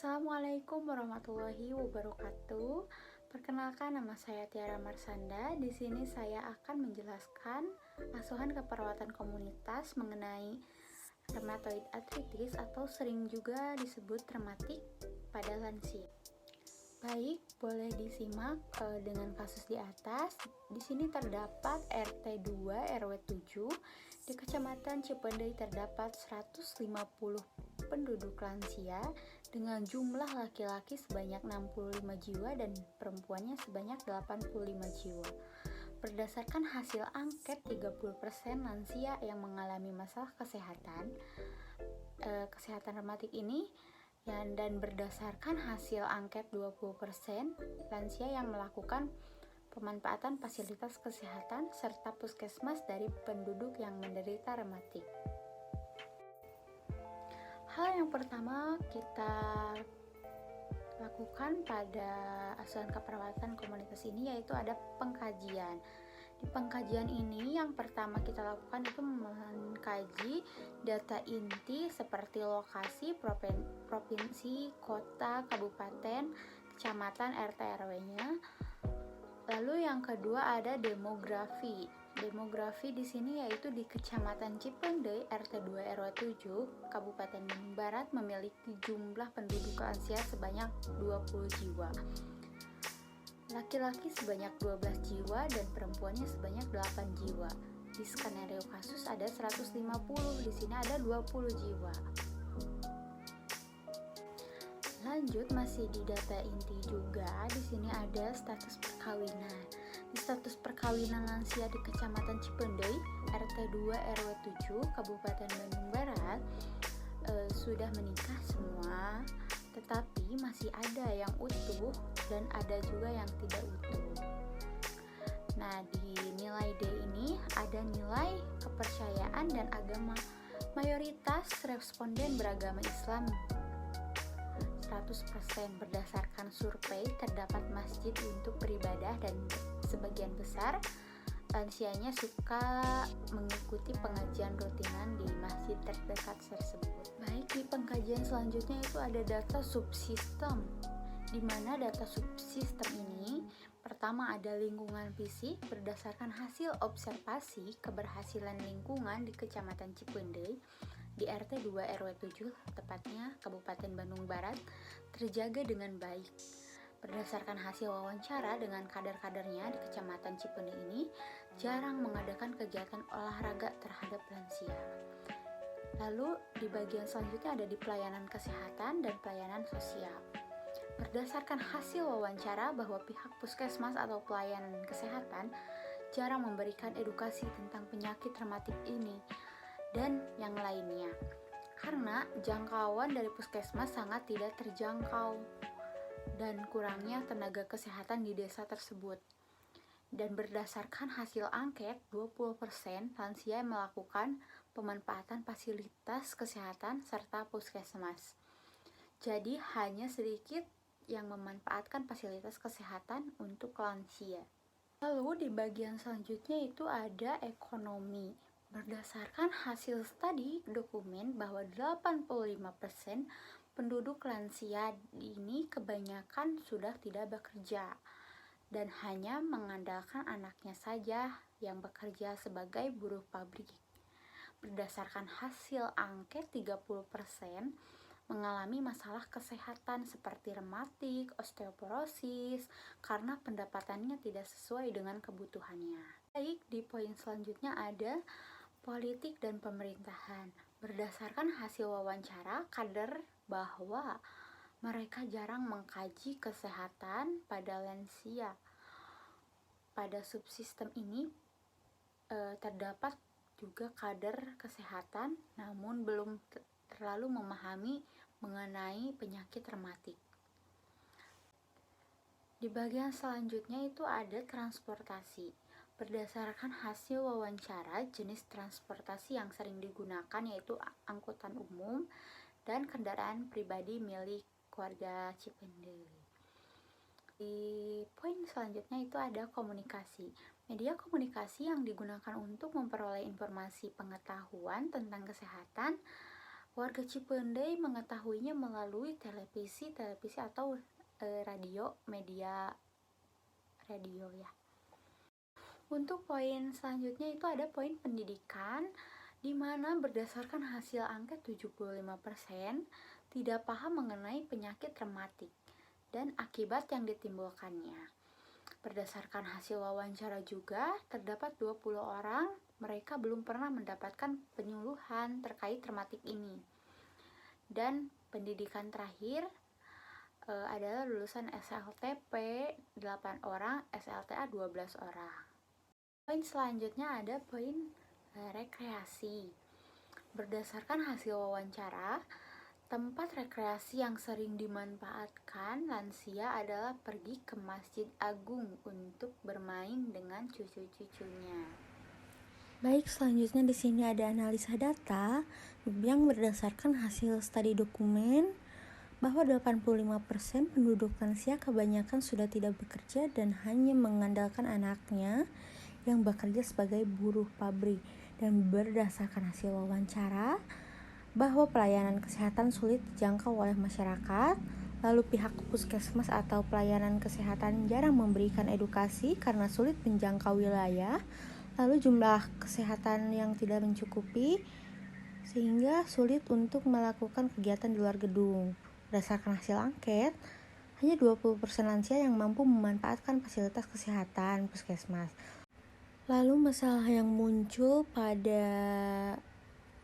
Assalamualaikum warahmatullahi wabarakatuh. Perkenalkan, nama saya Tiara Marsanda. Di sini saya akan menjelaskan asuhan keperawatan komunitas mengenai rheumatoid arthritis atau sering juga disebut rematik pada lansia. Baik, boleh disimak dengan kasus di atas. Di sini terdapat RT 2 RW 7. Di Kecamatan Cipendei terdapat 150 penduduk lansia dengan jumlah laki-laki sebanyak 65 jiwa dan perempuannya sebanyak 85 jiwa. Berdasarkan hasil angket, 30% lansia yang mengalami masalah kesehatan rematik ini dan berdasarkan hasil angket 20% lansia yang melakukan pemanfaatan fasilitas kesehatan serta puskesmas dari penduduk yang menderita rematik. Hal yang pertama kita lakukan pada asuhan keperawatan komunitas ini yaitu ada pengkajian. Di pengkajian ini yang pertama kita lakukan itu mengkaji data inti seperti lokasi, provinsi, kota, kabupaten, kecamatan, RT RW-nya. Lalu yang kedua ada demografi. Demografi di sini yaitu di Kecamatan Cipendei RT 2 RW 7 Kabupaten Bandung Barat memiliki jumlah penduduk lansia sebanyak 20 jiwa. Laki-laki sebanyak 12 jiwa dan perempuannya sebanyak 8 jiwa. Di skenario kasus ada 150, di sini ada 20 jiwa. Lanjut, masih di data inti juga. Di sini ada status perkawinan. Di status perkawinan lansia di Kecamatan Cipendei RT 2 RW 7 Kabupaten Bandung Barat sudah menikah semua, tetapi masih ada yang utuh dan ada juga yang tidak utuh. Nah, di nilai D ini ada nilai kepercayaan dan agama. Mayoritas responden beragama Islam 100%. Berdasarkan survei terdapat masjid untuk beribadah dan sebagian besar lansianya suka mengikuti pengajian rutinan di masjid terdekat tersebut. Baik, di pengkajian selanjutnya itu ada data subsistem, di mana data subsistem ini pertama ada lingkungan fisik. Berdasarkan hasil observasi keberhasilan lingkungan di Kecamatan Cipendei di RT 2 RW 7 tepatnya Kabupaten Bandung Barat terjaga dengan baik. Berdasarkan hasil wawancara dengan kader-kadernya di Kecamatan Cipendei ini jarang mengadakan kegiatan olahraga terhadap lansia. Lalu di bagian selanjutnya ada di pelayanan kesehatan dan pelayanan sosial. Berdasarkan hasil wawancara bahwa pihak puskesmas atau pelayanan kesehatan jarang memberikan edukasi tentang penyakit rematik ini dan yang lainnya, karena jangkauan dari puskesmas sangat tidak terjangkau dan kurangnya tenaga kesehatan di desa tersebut. Dan berdasarkan hasil angket, 20% lansia melakukan pemanfaatan fasilitas kesehatan serta puskesmas. Jadi hanya sedikit yang memanfaatkan fasilitas kesehatan untuk lansia. Lalu di bagian selanjutnya itu ada ekonomi. Berdasarkan hasil studi dokumen bahwa 85% penduduk lansia ini kebanyakan sudah tidak bekerja dan hanya mengandalkan anaknya saja yang bekerja sebagai buruh pabrik. Berdasarkan hasil angket, 30% mengalami masalah kesehatan seperti rematik, osteoporosis karena pendapatannya tidak sesuai dengan kebutuhannya. Baik, di poin selanjutnya ada politik dan pemerintahan. Berdasarkan hasil wawancara kader bahwa mereka jarang mengkaji kesehatan pada lansia. Pada subsistem ini terdapat juga kader kesehatan namun belum terlalu memahami mengenai penyakit rematik. Di bagian selanjutnya itu ada transportasi. Berdasarkan hasil wawancara, jenis transportasi yang sering digunakan yaitu angkutan umum dan kendaraan pribadi milik warga Cipendei. Di poin selanjutnya itu ada komunikasi. Media komunikasi yang digunakan untuk memperoleh informasi pengetahuan tentang kesehatan Warga Cipendei mengetahuinya melalui televisi atau radio, media radio ya. Untuk poin selanjutnya itu ada poin pendidikan, di mana berdasarkan hasil angket 75% tidak paham mengenai penyakit rematik dan akibat yang ditimbulkannya. Berdasarkan hasil wawancara juga, terdapat 20 orang mereka belum pernah mendapatkan penyuluhan terkait rematik ini. Dan pendidikan terakhir adalah lulusan SLTP 8 orang, SLTA 12 orang. Poin selanjutnya ada poin rekreasi. Berdasarkan hasil wawancara, tempat rekreasi yang sering dimanfaatkan lansia adalah pergi ke Masjid Agung untuk bermain dengan cucu-cucunya. Baik, selanjutnya di sini ada analisa data yang berdasarkan hasil studi dokumen bahwa 85% penduduk lansia kebanyakan sudah tidak bekerja dan hanya mengandalkan anaknya yang bekerja sebagai buruh pabrik. Dan berdasarkan hasil wawancara bahwa pelayanan kesehatan sulit dijangkau oleh masyarakat, lalu pihak puskesmas atau pelayanan kesehatan jarang memberikan edukasi karena sulit menjangkau wilayah, lalu jumlah kesehatan yang tidak mencukupi sehingga sulit untuk melakukan kegiatan di luar gedung. Berdasarkan hasil angket, hanya 20% lansia yang mampu memanfaatkan fasilitas kesehatan puskesmas. Lalu masalah yang muncul pada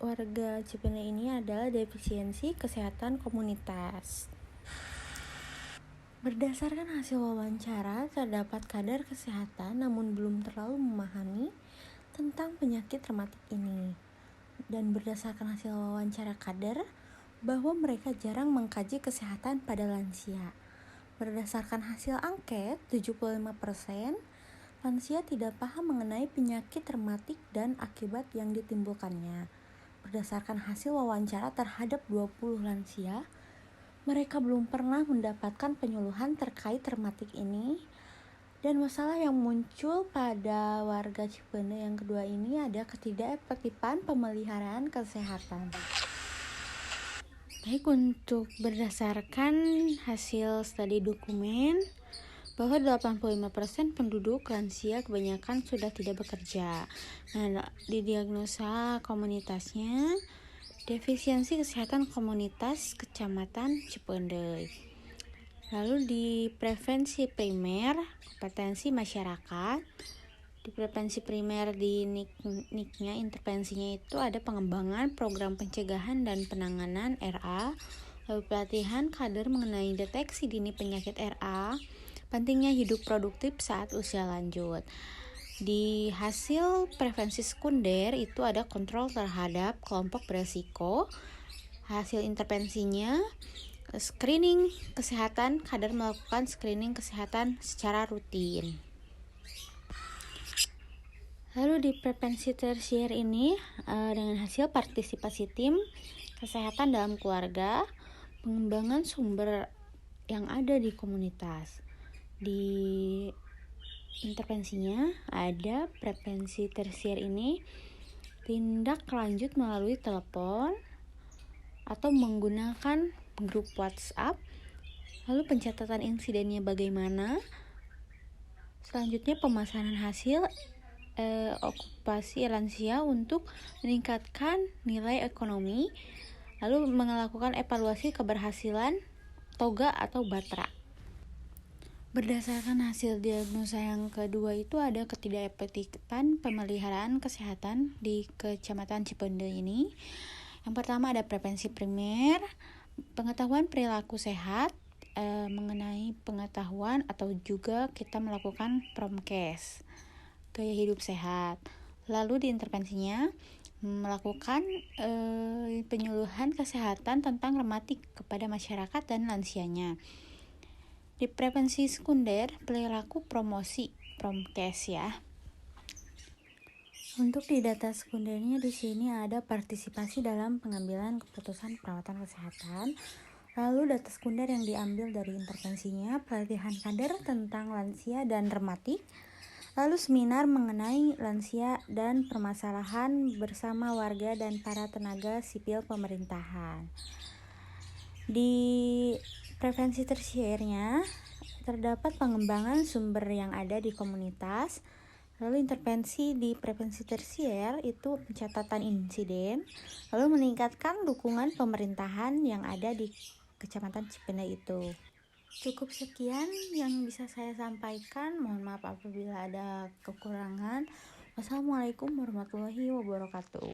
warga Cipendei ini adalah defisiensi kesehatan komunitas. Berdasarkan hasil wawancara, terdapat kadar kesehatan namun belum terlalu memahami tentang penyakit rematik ini. Dan berdasarkan hasil wawancara kader, bahwa mereka jarang mengkaji kesehatan pada lansia. Berdasarkan hasil angket, 75% lansia tidak paham mengenai penyakit rematik dan akibat yang ditimbulkannya. Berdasarkan hasil wawancara terhadap 20 lansia, mereka belum pernah mendapatkan penyuluhan terkait rematik ini. Dan masalah yang muncul pada warga Cipendei yang kedua ini ada ketidakefektifan pemeliharaan kesehatan. Baik, untuk berdasarkan hasil studi dokumen bahwa 85% penduduk lansia kebanyakan sudah tidak bekerja. Nah, di diagnosa komunitasnya defisiensi kesehatan komunitas Kecamatan Cipendei. Lalu di prevensi primer, kompetensi masyarakat. Di prevensi primer di NIK-nya intervensinya itu ada pengembangan program pencegahan dan penanganan RA, lalu pelatihan kader mengenai deteksi dini penyakit RA, pentingnya hidup produktif saat usia lanjut. Di hasil prevensi sekunder itu ada kontrol terhadap kelompok beresiko. Hasil intervensinya screening kesehatan, kader melakukan screening kesehatan secara rutin. Lalu di prevensi tersier ini dengan hasil partisipasi tim kesehatan dalam keluarga, pengembangan sumber yang ada di komunitas. Di intervensinya ada prevensi tersier ini tindak lanjut melalui telepon atau menggunakan grup WhatsApp. Lalu pencatatan insidennya bagaimana? Selanjutnya pemasaran hasil okupasi lansia untuk meningkatkan nilai ekonomi. Lalu melakukan evaluasi keberhasilan toga atau batra. Berdasarkan hasil diagnosa yang kedua itu ada ketidakefektifan pemeliharaan kesehatan di Kecamatan Cipendei ini. Yang pertama ada prevensi primer, pengetahuan perilaku sehat, mengenai pengetahuan atau juga kita melakukan promkes, gaya hidup sehat. Lalu di intervensinya melakukan penyuluhan kesehatan tentang rematik kepada masyarakat dan lansianya. Di prevensi sekunder, perilaku promosi promkes ya. Untuk di data sekundernya di sini ada partisipasi dalam pengambilan keputusan perawatan kesehatan. Lalu data sekunder yang diambil dari intervensinya pelatihan kader tentang lansia dan rematik. Lalu seminar mengenai lansia dan permasalahan bersama warga dan para tenaga sipil pemerintahan. Di prevensi tersiernya terdapat pengembangan sumber yang ada di komunitas. Lalu intervensi di prevensi tersier itu pencatatan insiden, lalu meningkatkan dukungan pemerintahan yang ada di Kecamatan Cipendei itu. Cukup sekian yang bisa saya sampaikan. Mohon maaf apabila ada kekurangan. Wassalamualaikum warahmatullahi wabarakatuh.